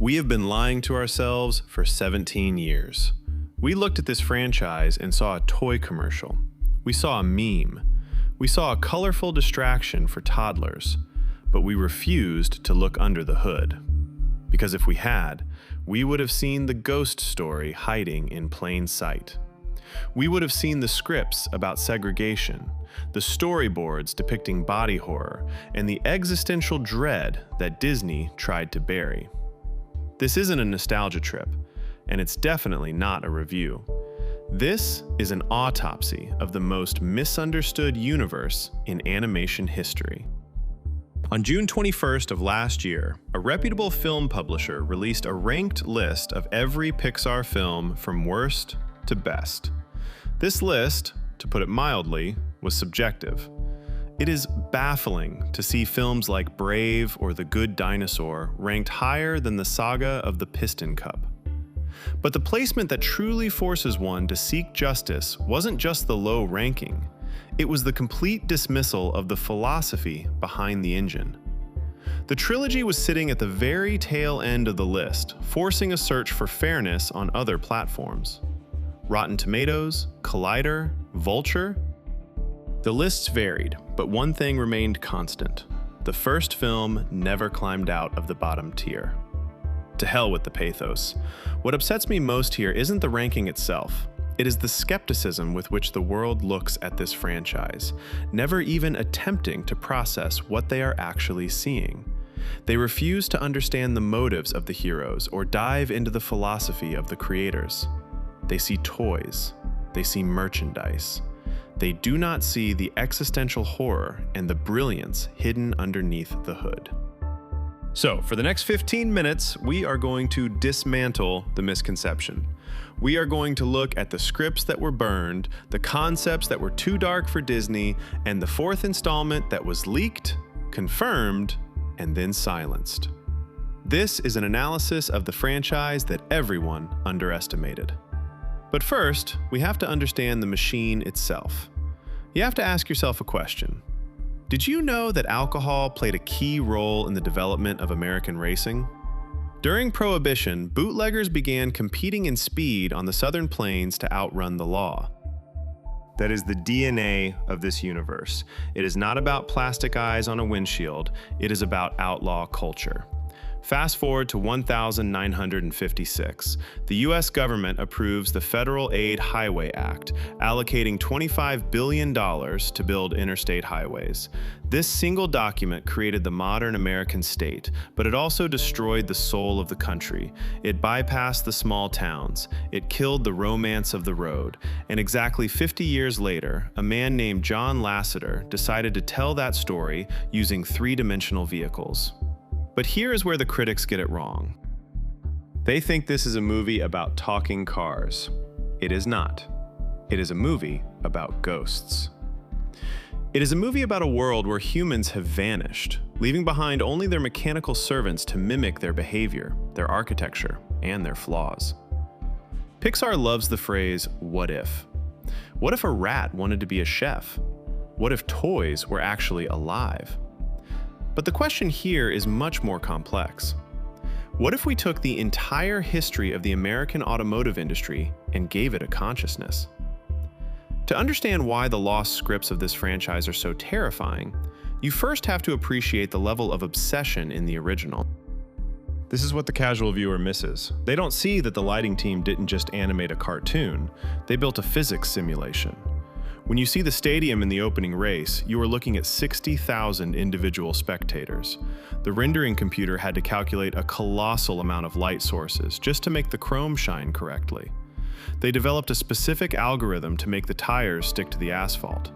We have been lying to ourselves for 17 years. We looked at this franchise and saw a toy commercial. We saw a meme. We saw a colorful distraction for toddlers, but we refused to look under the hood. Because if we had, we would have seen the ghost story hiding in plain sight. We would have seen the scripts about segregation, the storyboards depicting body horror, and the existential dread that Disney tried to bury. This isn't a nostalgia trip, and it's definitely not a review. This is an autopsy of the most misunderstood universe in animation history. On June 21st of last year, a reputable film publisher released a ranked list of every Pixar film from worst to best. This list, to put it mildly, was subjective. It is baffling to see films like Brave or The Good Dinosaur ranked higher than the saga of the Piston Cup. But the placement that truly forces one to seek justice wasn't just the low ranking, it was the complete dismissal of the philosophy behind the engine. The trilogy was sitting at the very tail end of the list, forcing a search for fairness on other platforms. Rotten Tomatoes, Collider, Vulture. The lists varied, but one thing remained constant. The first film never climbed out of the bottom tier. To hell with the pathos. What upsets me most here isn't the ranking itself. It is the skepticism with which the world looks at this franchise, never even attempting to process what they are actually seeing. They refuse to understand the motives of the heroes or dive into the philosophy of the creators. They see toys. They see merchandise. They do not see the existential horror and the brilliance hidden underneath the hood. So, for the next 15 minutes, we are going to dismantle the misconception. We are going to look at the scripts that were burned, the concepts that were too dark for Disney, and the fourth installment that was leaked, confirmed, and then silenced. This is an analysis of the franchise that everyone underestimated. But first, we have to understand the machine itself. You have to ask yourself a question. Did you know that alcohol played a key role in the development of American racing? During Prohibition, bootleggers began competing in speed on the Southern Plains to outrun the law. That is the DNA of this universe. It is not about plastic eyes on a windshield, it is about outlaw culture. Fast forward to 1956. The U.S. government approves the Federal Aid Highway Act, allocating $25 billion to build interstate highways. This single document created the modern American state, but it also destroyed the soul of the country. It bypassed the small towns. It killed the romance of the road. And exactly 50 years later, a man named John Lasseter decided to tell that story using three-dimensional vehicles. But here is where the critics get it wrong. They think this is a movie about talking cars. It is not. It is a movie about ghosts. It is a movie about a world where humans have vanished, leaving behind only their mechanical servants to mimic their behavior, their architecture, and their flaws. Pixar loves the phrase, "what if?" What if a rat wanted to be a chef? What if toys were actually alive? But the question here is much more complex. What if we took the entire history of the American automotive industry and gave it a consciousness? To understand why the lost scripts of this franchise are so terrifying, you first have to appreciate the level of obsession in the original. This is what the casual viewer misses. They don't see that the lighting team didn't just animate a cartoon, they built a physics simulation. When you see the stadium in the opening race, you are looking at 60,000 individual spectators. The rendering computer had to calculate a colossal amount of light sources just to make the chrome shine correctly. They developed a specific algorithm to make the tires stick to the asphalt.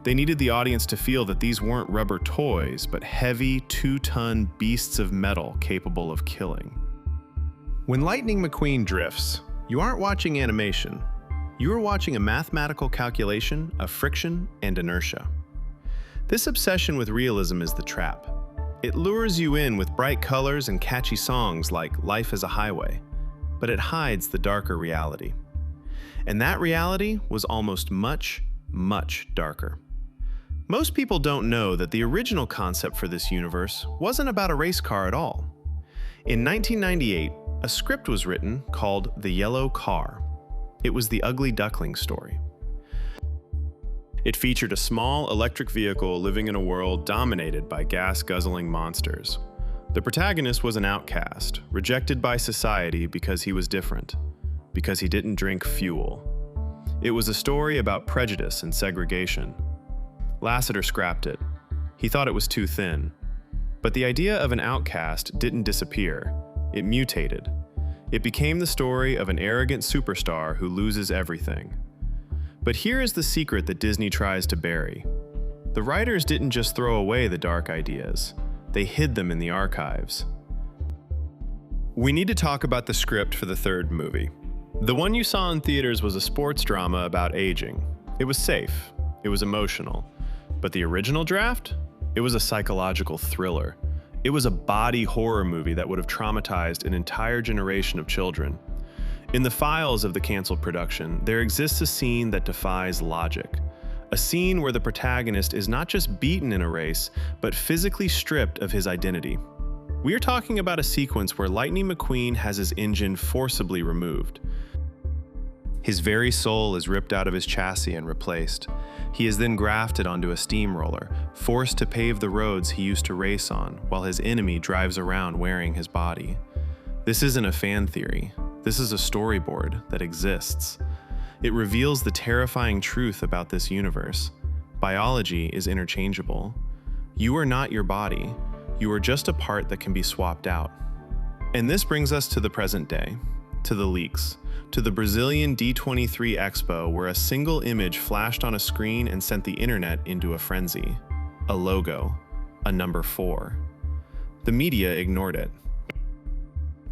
They needed the audience to feel that these weren't rubber toys, but heavy, 2-ton beasts of metal capable of killing. When Lightning McQueen drifts, you aren't watching animation. You are watching a mathematical calculation of friction and inertia. This obsession with realism is the trap. It lures you in with bright colors and catchy songs like Life is a Highway, but it hides the darker reality. And that reality was almost much, much darker. Most people don't know that the original concept for this universe wasn't about a race car at all. In 1998, a script was written called The Yellow Car. It was the ugly duckling story. It featured a small electric vehicle living in a world dominated by gas-guzzling monsters. The protagonist was an outcast, rejected by society because he was different, because he didn't drink fuel. It was a story about prejudice and segregation. Lasseter scrapped it. He thought it was too thin. But the idea of an outcast didn't disappear. It mutated. It became the story of an arrogant superstar who loses everything. But here is the secret that Disney tries to bury. The writers didn't just throw away the dark ideas. They hid them in the archives. We need to talk about the script for the third movie. The one you saw in theaters was a sports drama about aging. It was safe. It was emotional. But the original draft? It was a psychological thriller. It was a body horror movie that would have traumatized an entire generation of children. In the files of the canceled production, there exists a scene that defies logic. A scene where the protagonist is not just beaten in a race, but physically stripped of his identity. We are talking about a sequence where Lightning McQueen has his engine forcibly removed. His very soul is ripped out of his chassis and replaced. He is then grafted onto a steamroller, forced to pave the roads he used to race on, while his enemy drives around wearing his body. This isn't a fan theory. This is a storyboard that exists. It reveals the terrifying truth about this universe. Biology is interchangeable. You are not your body. You are just a part that can be swapped out. And this brings us to the present day, to the leaks, to the Brazilian D23 Expo, where a single image flashed on a screen and sent the internet into a frenzy. A logo, a number 4. The media ignored it.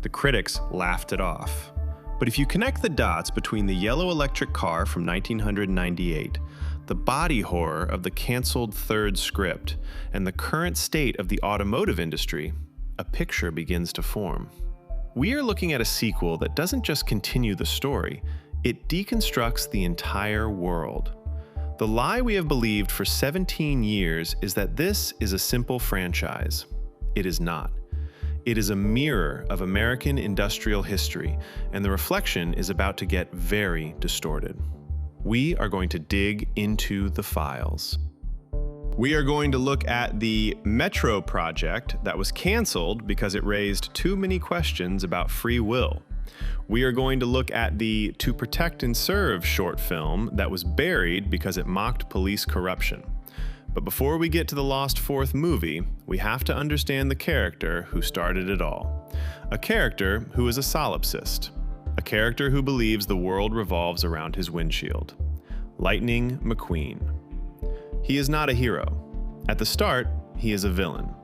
The critics laughed it off. But if you connect the dots between the yellow electric car from 1998, the body horror of the canceled third script, and the current state of the automotive industry, a picture begins to form. We are looking at a sequel that doesn't just continue the story, it deconstructs the entire world. The lie we have believed for 17 years is that this is a simple franchise. It is not. It is a mirror of American industrial history, and the reflection is about to get very distorted. We are going to dig into the files. We are going to look at the Metro project that was canceled because it raised too many questions about free will. We are going to look at the To Protect and Serve short film that was buried because it mocked police corruption. But before we get to the Lost Fourth movie, we have to understand the character who started it all. A character who is a solipsist. A character who believes the world revolves around his windshield. Lightning McQueen. He is not a hero. At the start, he is a villain.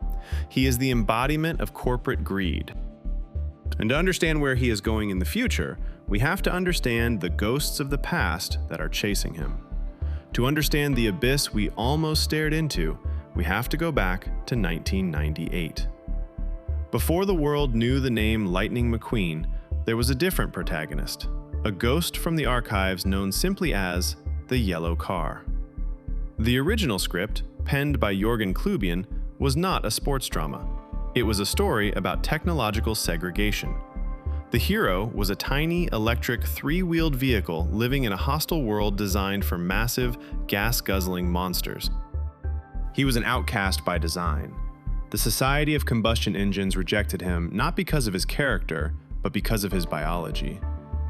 He is the embodiment of corporate greed. And to understand where he is going in the future, we have to understand the ghosts of the past that are chasing him. To understand the abyss we almost stared into, we have to go back to 1998. Before the world knew the name Lightning McQueen, there was a different protagonist, a ghost from the archives known simply as the Yellow Car. The original script, penned by Jürgen Klubian, was not a sports drama. It was a story about technological segregation. The hero was a tiny, electric, three-wheeled vehicle living in a hostile world designed for massive, gas-guzzling monsters. He was an outcast by design. The Society of Combustion Engines rejected him not because of his character, but because of his biology.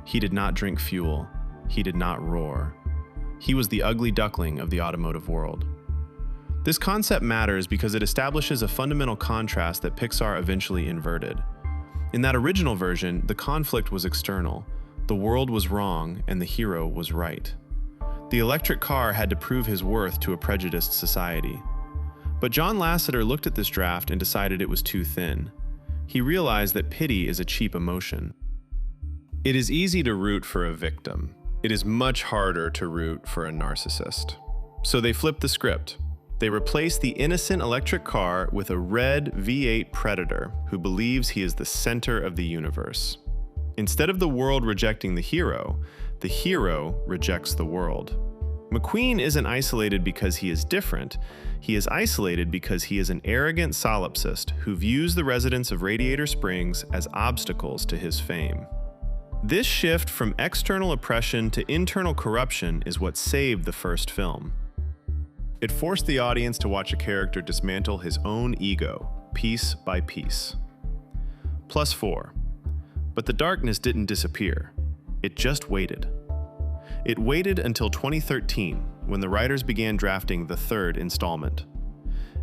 He did not drink fuel. He did not roar. He was the ugly duckling of the automotive world. This concept matters because it establishes a fundamental contrast that Pixar eventually inverted. In that original version, the conflict was external. The world was wrong, and the hero was right. The electric car had to prove his worth to a prejudiced society. But John Lasseter looked at this draft and decided it was too thin. He realized that pity is a cheap emotion. It is easy to root for a victim. It is much harder to root for a narcissist. So they flipped the script. They replaced the innocent electric car with a red V8 predator who believes he is the center of the universe. Instead of the world rejecting the hero rejects the world. McQueen isn't isolated because he is different. He is isolated because he is an arrogant solipsist who views the residents of Radiator Springs as obstacles to his fame. This shift from external oppression to internal corruption is what saved the first film. It forced the audience to watch a character dismantle his own ego, piece by piece. +4. But the darkness didn't disappear. It just waited. It waited until 2013, when the writers began drafting the third installment.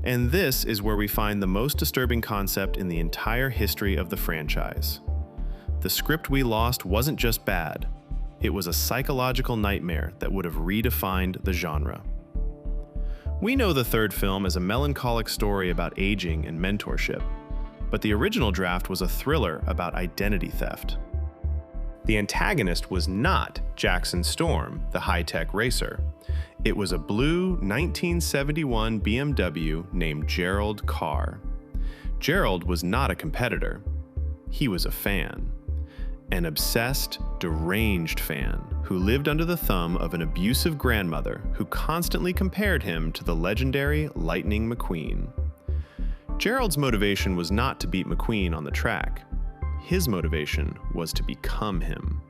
And this is where we find the most disturbing concept in the entire history of the franchise. The script we lost wasn't just bad. It was a psychological nightmare that would have redefined the genre. We know the third film as a melancholic story about aging and mentorship, but the original draft was a thriller about identity theft. The antagonist was not Jackson Storm, the high-tech racer. It was a blue 1971 BMW named Gerald Carr. Gerald was not a competitor. He was a fan. An obsessed, deranged fan who lived under the thumb of an abusive grandmother who constantly compared him to the legendary Lightning McQueen. Gerald's motivation was not to beat McQueen on the track. His motivation was to become him.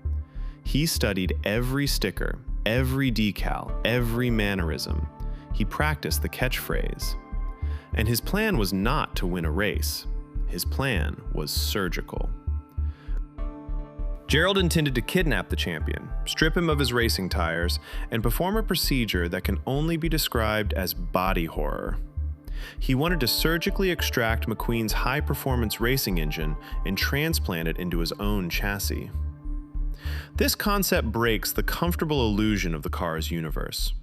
He studied every sticker, every decal, every mannerism. He practiced the catchphrase. And his plan was not to win a race. His plan was surgical. Gerald intended to kidnap the champion, strip him of his racing tires, and perform a procedure that can only be described as body horror. He wanted to surgically extract McQueen's high-performance racing engine and transplant it into his own chassis. This concept breaks the comfortable illusion of the Cars universe.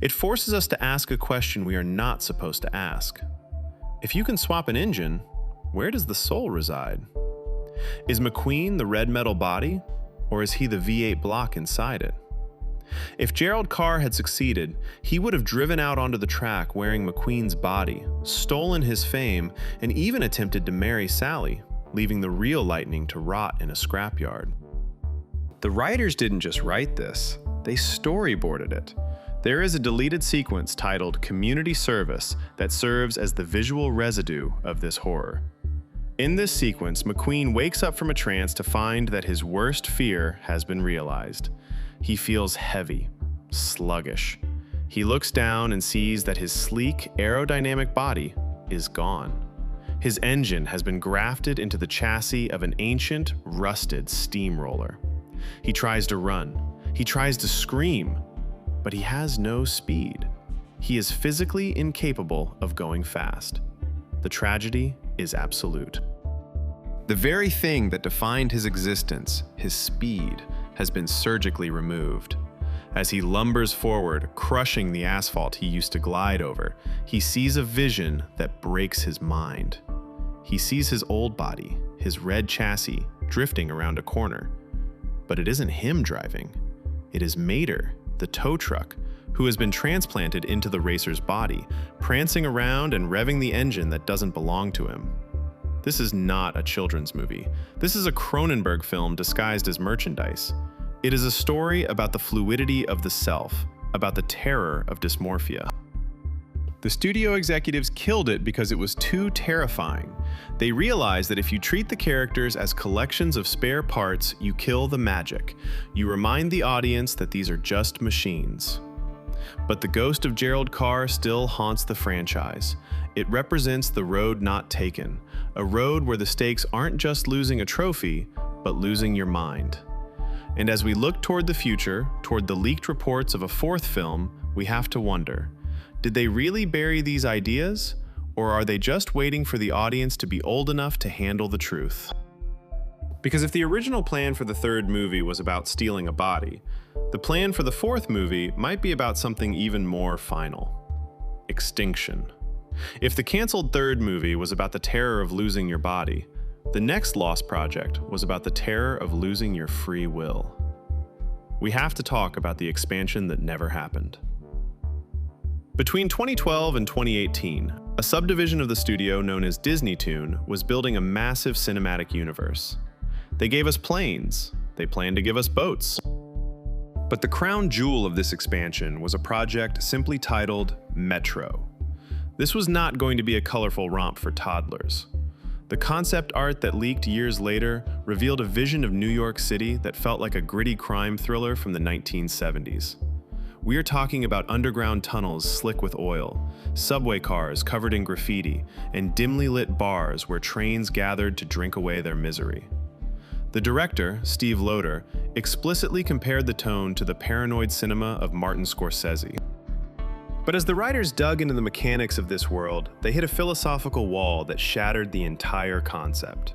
It forces us to ask a question we are not supposed to ask. If you can swap an engine, where does the soul reside? Is McQueen the red metal body, or is he the V8 block inside it? If Gerald Carr had succeeded, he would have driven out onto the track wearing McQueen's body, stolen his fame, and even attempted to marry Sally, leaving the real Lightning to rot in a scrapyard. The writers didn't just write this, they storyboarded it. There is a deleted sequence titled Community Service that serves as the visual residue of this horror. In this sequence, McQueen wakes up from a trance to find that his worst fear has been realized. He feels heavy, sluggish. He looks down and sees that his sleek, aerodynamic body is gone. His engine has been grafted into the chassis of an ancient, rusted steamroller. He tries to run. He tries to scream, but he has no speed. He is physically incapable of going fast. The tragedy is absolute. The very thing that defined his existence, his speed, has been surgically removed. As he lumbers forward, crushing the asphalt he used to glide over, he sees a vision that breaks his mind. He sees his old body, his red chassis, drifting around a corner. But it isn't him driving. It is Mater, the tow truck, who has been transplanted into the racer's body, prancing around and revving the engine that doesn't belong to him. This is not a children's movie. This is a Cronenberg film disguised as merchandise. It is a story about the fluidity of the self, about the terror of dysmorphia. The studio executives killed it because it was too terrifying. They realized that if you treat the characters as collections of spare parts, you kill the magic. You remind the audience that these are just machines. But the ghost of Gerald Carr still haunts the franchise. It represents the road not taken, a road where the stakes aren't just losing a trophy, but losing your mind. And as we look toward the future, toward the leaked reports of a fourth film, we have to wonder, did they really bury these ideas, or are they just waiting for the audience to be old enough to handle the truth? Because if the original plan for the third movie was about stealing a body, the plan for the fourth movie might be about something even more final: extinction. If the canceled third movie was about the terror of losing your body, the next Lost Project was about the terror of losing your free will. We have to talk about the expansion that never happened. Between 2012 and 2018, a subdivision of the studio known as DisneyToon was building a massive cinematic universe. They gave us planes. They planned to give us boats. But the crown jewel of this expansion was a project simply titled Metro. This was not going to be a colorful romp for toddlers. The concept art that leaked years later revealed a vision of New York City that felt like a gritty crime thriller from the 1970s. We are talking about underground tunnels slick with oil, subway cars covered in graffiti, and dimly lit bars where trains gathered to drink away their misery. The director, Steve Loader, explicitly compared the tone to the paranoid cinema of Martin Scorsese. But as the writers dug into the mechanics of this world, they hit a philosophical wall that shattered the entire concept.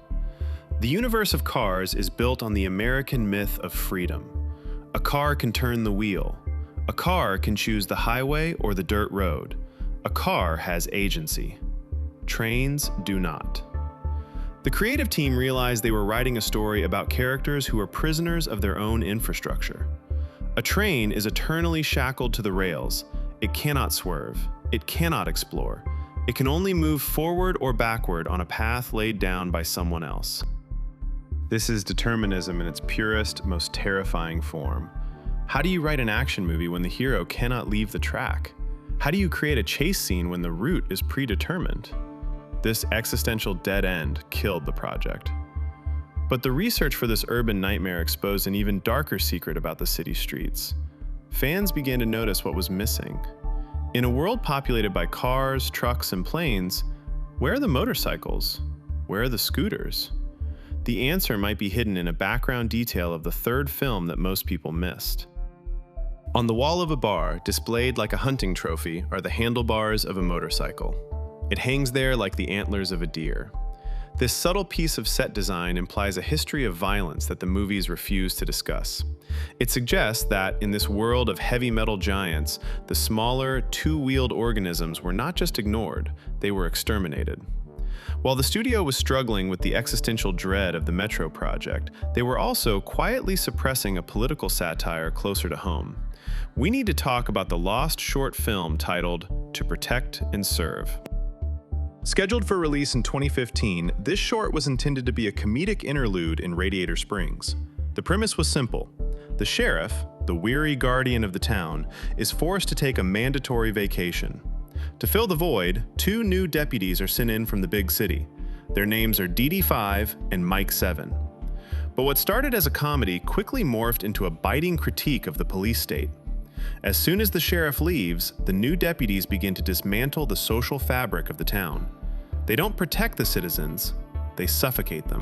The universe of Cars is built on the American myth of freedom. A car can turn the wheel. A car can choose the highway or the dirt road. A car has agency. Trains do not. The creative team realized they were writing a story about characters who are prisoners of their own infrastructure. A train is eternally shackled to the rails. It cannot swerve. It cannot explore. It can only move forward or backward on a path laid down by someone else. This is determinism in its purest, most terrifying form. How do you write an action movie when the hero cannot leave the track? How do you create a chase scene when the route is predetermined? This existential dead end killed the project. But the research for this urban nightmare exposed an even darker secret about the city streets. Fans began to notice what was missing. In a world populated by cars, trucks, and planes, where are the motorcycles? Where are the scooters? The answer might be hidden in a background detail of the third film that most people missed. On the wall of a bar, displayed like a hunting trophy, are the handlebars of a motorcycle. It hangs there like the antlers of a deer. This subtle piece of set design implies a history of violence that the movies refuse to discuss. It suggests that, in this world of heavy metal giants, the smaller, two-wheeled organisms were not just ignored, they were exterminated. While the studio was struggling with the existential dread of the Metro project, they were also quietly suppressing a political satire closer to home. We need to talk about the lost short film titled To Protect and Serve. Scheduled for release in 2015, this short was intended to be a comedic interlude in Radiator Springs. The premise was simple. The sheriff, the weary guardian of the town, is forced to take a mandatory vacation. To fill the void, two new deputies are sent in from the big city. Their names are DD5 and Mike 7. But what started as a comedy quickly morphed into a biting critique of the police state. As soon as the sheriff leaves, the new deputies begin to dismantle the social fabric of the town. They don't protect the citizens, they suffocate them.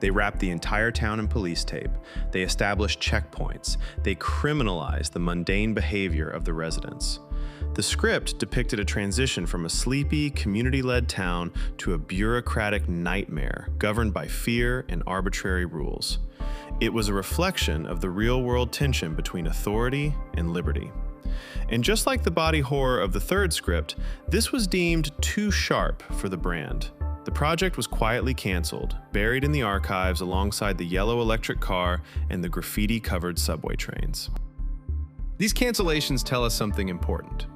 They wrap the entire town in police tape. They establish checkpoints. They criminalize the mundane behavior of the residents. The script depicted a transition from a sleepy, community-led town to a bureaucratic nightmare governed by fear and arbitrary rules. It was a reflection of the real-world tension between authority and liberty. And just like the body horror of the third script, this was deemed too sharp for the brand. The project was quietly canceled, buried in the archives alongside the yellow electric car and the graffiti-covered subway trains. These cancellations tell us something important.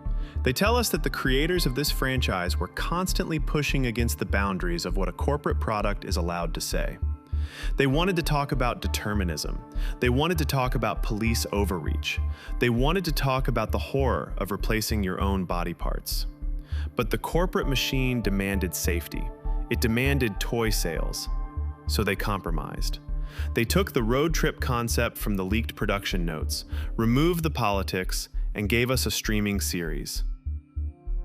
They tell us that the creators of this franchise were constantly pushing against the boundaries of what a corporate product is allowed to say. They wanted to talk about determinism. They wanted to talk about police overreach. They wanted to talk about the horror of replacing your own body parts. But the corporate machine demanded safety. It demanded toy sales. So they compromised. They took the road trip concept from the leaked production notes, removed the politics, and gave us a streaming series.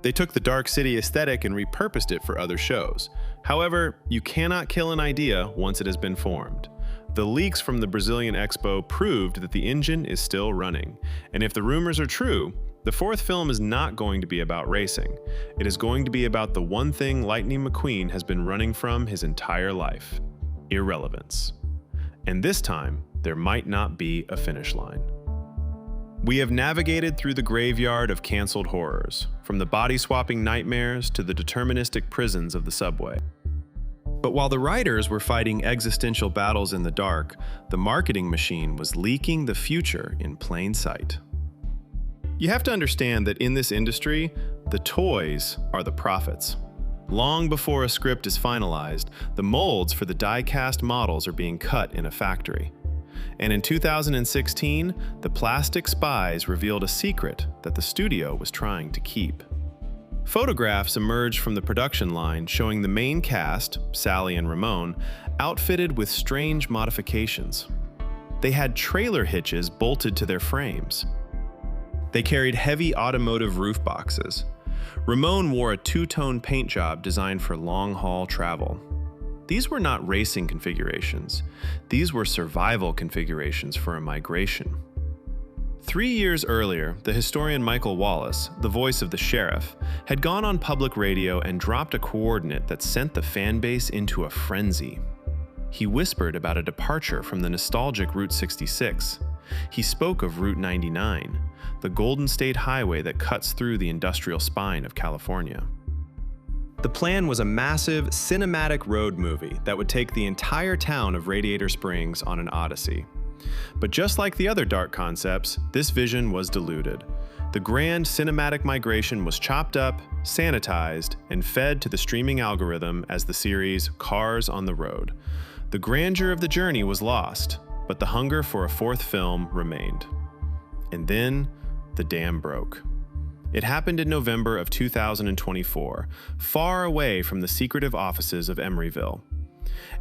They took the Dark City aesthetic and repurposed it for other shows. However, you cannot kill an idea once it has been formed. The leaks from the Brazilian Expo proved that the engine is still running. And if the rumors are true, the fourth film is not going to be about racing. It is going to be about the one thing Lightning McQueen has been running from his entire life: irrelevance. And this time, there might not be a finish line. We have navigated through the graveyard of canceled horrors, from the body-swapping nightmares to the deterministic prisons of the subway. But while the writers were fighting existential battles in the dark, the marketing machine was leaking the future in plain sight. You have to understand that in this industry, the toys are the profits. Long before a script is finalized, the molds for the die-cast models are being cut in a factory. And in 2016, the plastic spies revealed a secret that the studio was trying to keep. Photographs emerged from the production line showing the main cast, Sally and Ramon, outfitted with strange modifications. They had trailer hitches bolted to their frames. They carried heavy automotive roof boxes. Ramon wore a two-tone paint job designed for long-haul travel. These were not racing configurations. These were survival configurations for a migration. 3 years earlier, the historian Michael Wallace, the voice of the sheriff, had gone on public radio and dropped a coordinate that sent the fan base into a frenzy. He whispered about a departure from the nostalgic Route 66. He spoke of Route 99, the Golden State Highway that cuts through the industrial spine of California. The plan was a massive, cinematic road movie that would take the entire town of Radiator Springs on an odyssey. But just like the other dark concepts, this vision was diluted. The grand cinematic migration was chopped up, sanitized, and fed to the streaming algorithm as the series Cars on the Road. The grandeur of the journey was lost, but the hunger for a fourth film remained. And then, the dam broke. It happened in November of 2024, far away from the secretive offices of Emeryville.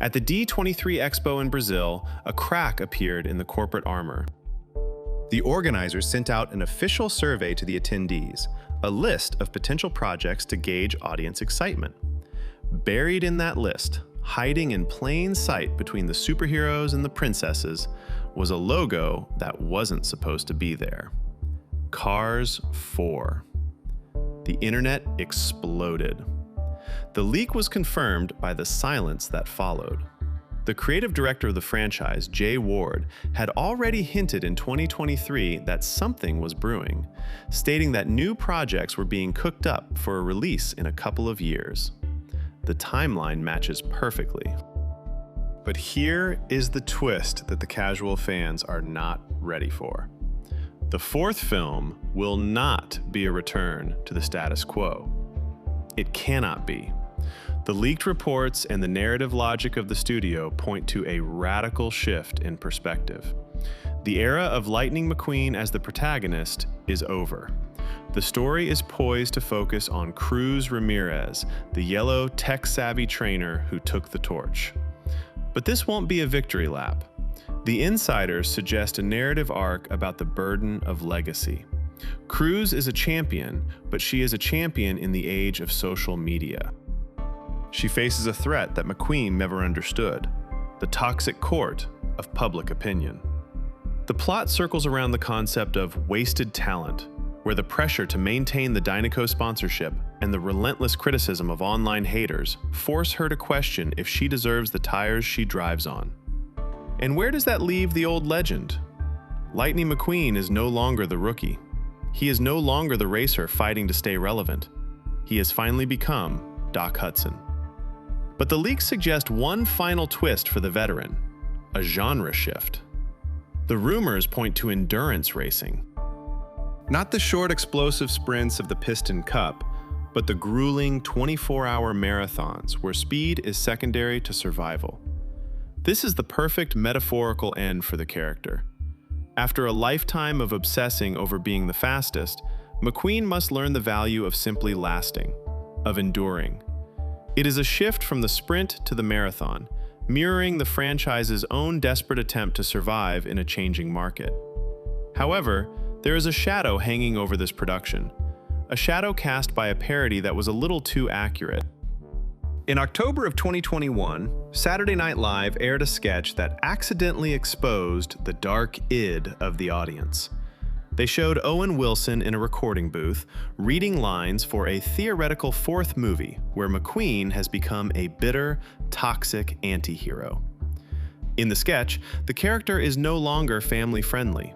At the D23 Expo in Brazil, a crack appeared in the corporate armor. The organizers sent out an official survey to the attendees, a list of potential projects to gauge audience excitement. Buried in that list, hiding in plain sight between the superheroes and the princesses, was a logo that wasn't supposed to be there. Cars 4. The internet exploded. The leak was confirmed by the silence that followed. The creative director of the franchise, Jay Ward, had already hinted in 2023 that something was brewing, stating that new projects were being cooked up for a release in a couple of years. The timeline matches perfectly. But here is the twist that the casual fans are not ready for. The fourth film will not be a return to the status quo. It cannot be. The leaked reports and the narrative logic of the studio point to a radical shift in perspective. The era of Lightning McQueen as the protagonist is over. The story is poised to focus on Cruz Ramirez, the yellow, tech-savvy trainer who took the torch. But this won't be a victory lap. The insiders suggest a narrative arc about the burden of legacy. Cruz is a champion, but she is a champion in the age of social media. She faces a threat that McQueen never understood, the toxic court of public opinion. The plot circles around the concept of wasted talent, where the pressure to maintain the Dynaco sponsorship and the relentless criticism of online haters force her to question if she deserves the tires she drives on. And where does that leave the old legend? Lightning McQueen is no longer the rookie. He is no longer the racer fighting to stay relevant. He has finally become Doc Hudson. But the leaks suggest one final twist for the veteran, a genre shift. The rumors point to endurance racing. Not the short explosive sprints of the Piston Cup, but the grueling 24-hour marathons where speed is secondary to survival. This is the perfect metaphorical end for the character. After a lifetime of obsessing over being the fastest, McQueen must learn the value of simply lasting, of enduring. It is a shift from the sprint to the marathon, mirroring the franchise's own desperate attempt to survive in a changing market. However, there is a shadow hanging over this production, a shadow cast by a parody that was a little too accurate. In October of 2021, Saturday Night Live aired a sketch that accidentally exposed the dark id of the audience. They showed Owen Wilson in a recording booth, reading lines for a theoretical fourth movie where McQueen has become a bitter, toxic anti-hero. In the sketch, the character is no longer family-friendly.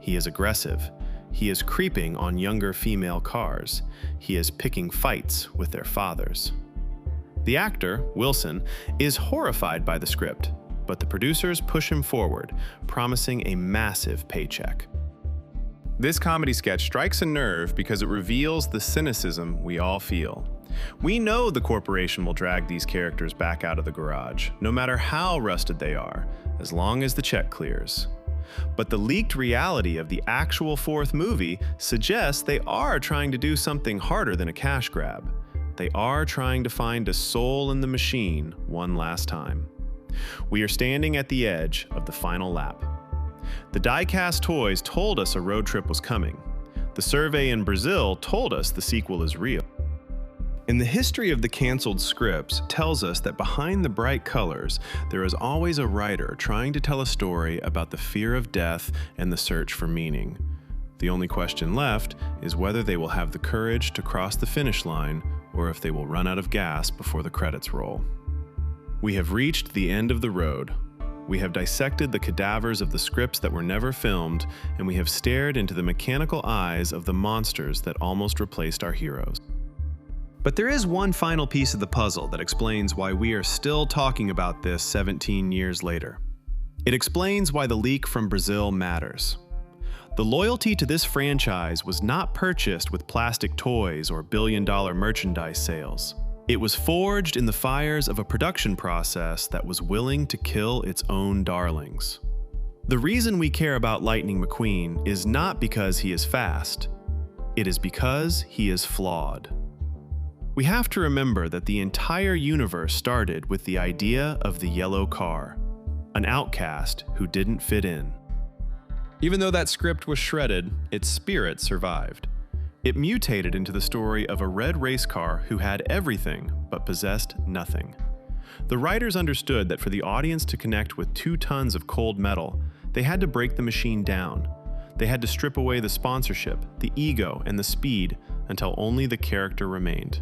He is aggressive. He is creeping on younger female cars. He is picking fights with their fathers. The actor, Wilson, is horrified by the script, but the producers push him forward, promising a massive paycheck. This comedy sketch strikes a nerve because it reveals the cynicism we all feel. We know the corporation will drag these characters back out of the garage, no matter how rusted they are, as long as the check clears. But the leaked reality of the actual fourth movie suggests they are trying to do something harder than a cash grab. They are trying to find a soul in the machine one last time. We are standing at the edge of the final lap. The die-cast toys told us a road trip was coming. The survey in Brazil told us the sequel is real. And the history of the canceled scripts tells us that behind the bright colors, there is always a writer trying to tell a story about the fear of death and the search for meaning. The only question left is whether they will have the courage to cross the finish line or if they will run out of gas before the credits roll. We have reached the end of the road. We have dissected the cadavers of the scripts that were never filmed, and we have stared into the mechanical eyes of the monsters that almost replaced our heroes. But there is one final piece of the puzzle that explains why we are still talking about this 17 years later. It explains why the leak from Brazil matters. The loyalty to this franchise was not purchased with plastic toys or billion-dollar merchandise sales. It was forged in the fires of a production process that was willing to kill its own darlings. The reason we care about Lightning McQueen is not because he is fast. It is because he is flawed. We have to remember that the entire universe started with the idea of the yellow car, an outcast who didn't fit in. Even though that script was shredded, its spirit survived. It mutated into the story of a red race car who had everything but possessed nothing. The writers understood that for the audience to connect with 2 tons of cold metal, they had to break the machine down. They had to strip away the sponsorship, the ego, and the speed until only the character remained.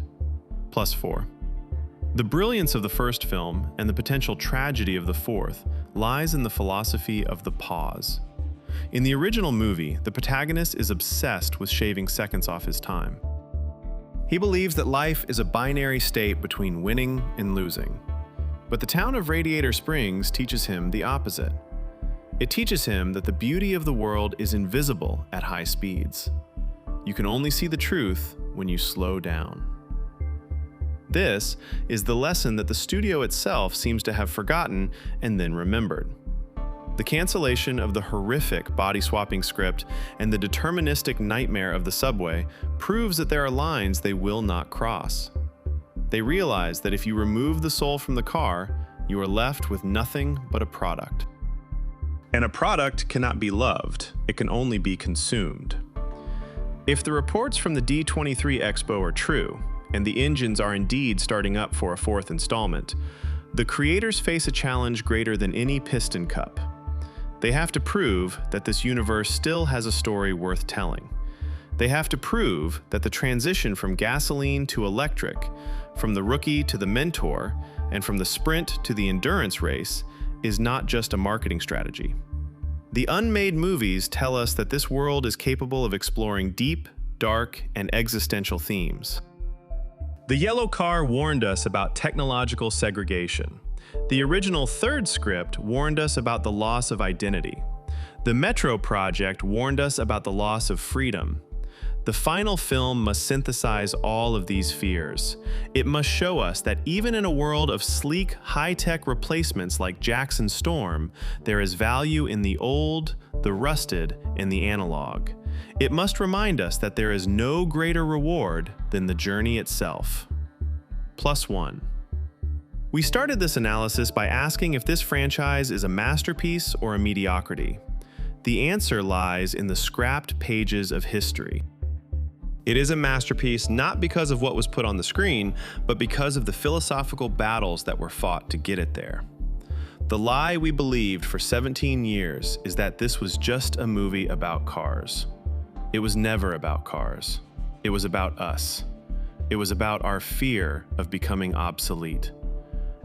+4. The brilliance of the first film and the potential tragedy of the fourth lies in the philosophy of the pause. In the original movie, the protagonist is obsessed with shaving seconds off his time. He believes that life is a binary state between winning and losing. But the town of Radiator Springs teaches him the opposite. It teaches him that the beauty of the world is invisible at high speeds. You can only see the truth when you slow down. This is the lesson that the studio itself seems to have forgotten and then remembered. The cancellation of the horrific body-swapping script and the deterministic nightmare of the subway proves that there are lines they will not cross. They realize that if you remove the soul from the car, you are left with nothing but a product. And a product cannot be loved, it can only be consumed. If the reports from the D23 Expo are true, and the engines are indeed starting up for a 4th installment, the creators face a challenge greater than any Piston Cup. They have to prove that this universe still has a story worth telling. They have to prove that the transition from gasoline to electric, from the rookie to the mentor, and from the sprint to the endurance race is not just a marketing strategy. The unmade movies tell us that this world is capable of exploring deep, dark, and existential themes. The yellow car warned us about technological segregation. The original third script warned us about the loss of identity. The Metro Project warned us about the loss of freedom. The final film must synthesize all of these fears. It must show us that even in a world of sleek, high-tech replacements like Jackson Storm, there is value in the old, the rusted, and the analog. It must remind us that there is no greater reward than the journey itself. +1. We started this analysis by asking if this franchise is a masterpiece or a mediocrity. The answer lies in the scrapped pages of history. It is a masterpiece not because of what was put on the screen, but because of the philosophical battles that were fought to get it there. The lie we believed for 17 years is that this was just a movie about cars. It was never about cars. It was about us. It was about our fear of becoming obsolete.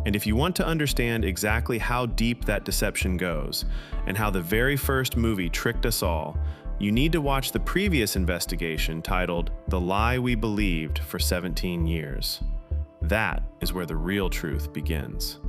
And if you want to understand exactly how deep that deception goes, and how the very first movie tricked us all, you need to watch the previous investigation titled "The Lie We Believed for 17 Years." That is where the real truth begins.